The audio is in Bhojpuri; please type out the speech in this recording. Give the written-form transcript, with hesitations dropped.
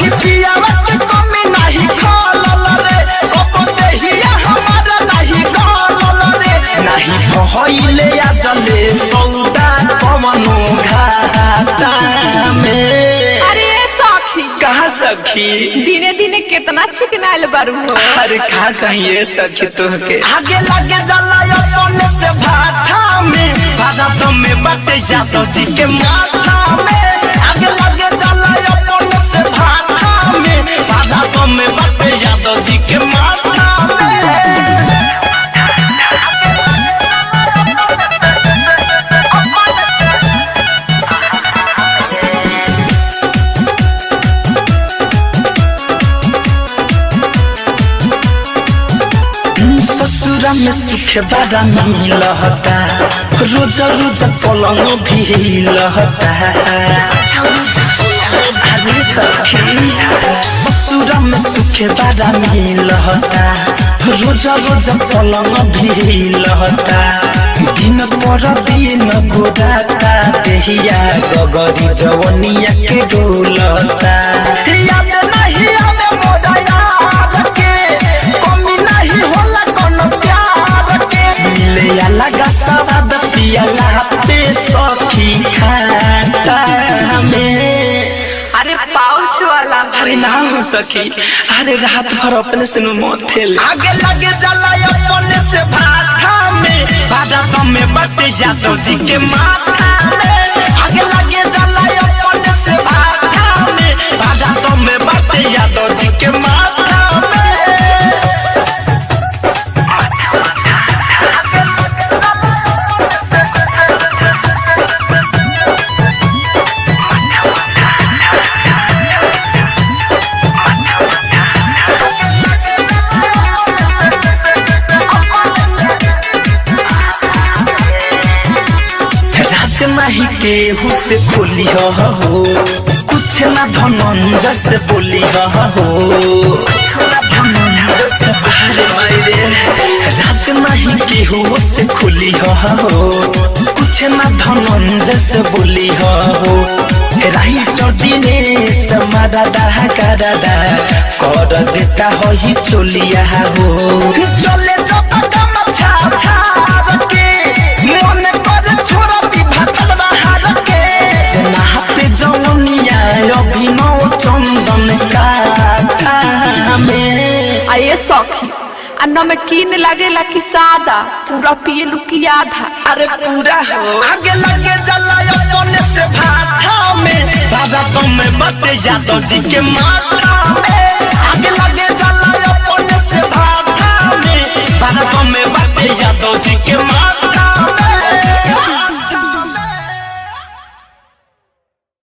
सखी पियावा के कमी नहीं खोलल रे कपते हिया हमारा नहीं गलल रे नहीं कहइले आ जले सौदा कमनो घाटा में। अरे सखी कहाँ सखी दिने दिने कितना चिकनाइल बारू हो। अरे कहाँ कहिए सखी तुहके आगे लगे जला अपने से भाटा में भारत में बटे जातो जी के माथा में आगे लगे जला अपने से भाटा में भारत में बटे जातो जी के माथा में। ससुरा में सुख बड़ा मिलता रोज रोज पलंग भी लहता अरे सखी ससुरा में सुख बड़ा मिलता रोज रोज पलंग भी लहता दिन पर दिन गोराता देहिया गगरी जवनिया के डोलता याद नहीं आवे मोरा यार के कमी नहीं होला लगा सवाद पियाला पे सखी खाता में। अरे पाउच वाला अरे ना हो सखी अरे रात भर अपने से मोथेल आगे लगे जला अपने से भाटा में भारत में बटे जातो जी के माथा में आगे लगे जला अपने से भाटा में भारत में बटे जातो जी के माथा में। नहीं केहू से बोली हो कुछ ना धनंजय से बोली हो राज नहीं केहू से खुली हो कुछ ना धनंजय से बोली हो राइटर दिनेश मारा कर देता हो ही चोलिया हो चले मन कर छोड़ा अभिनव चंदन का में। आये सखी आ नमकीन लगेला कि सादा पूरा पिए लुकी आधा। अरे पूरा हो आगे लगे जला अपने से भाटा में भारत में बटे जातो जी के माथा में आगे लगे जला अपने से भाटा में भारत में बटे जातो जी के माथा में।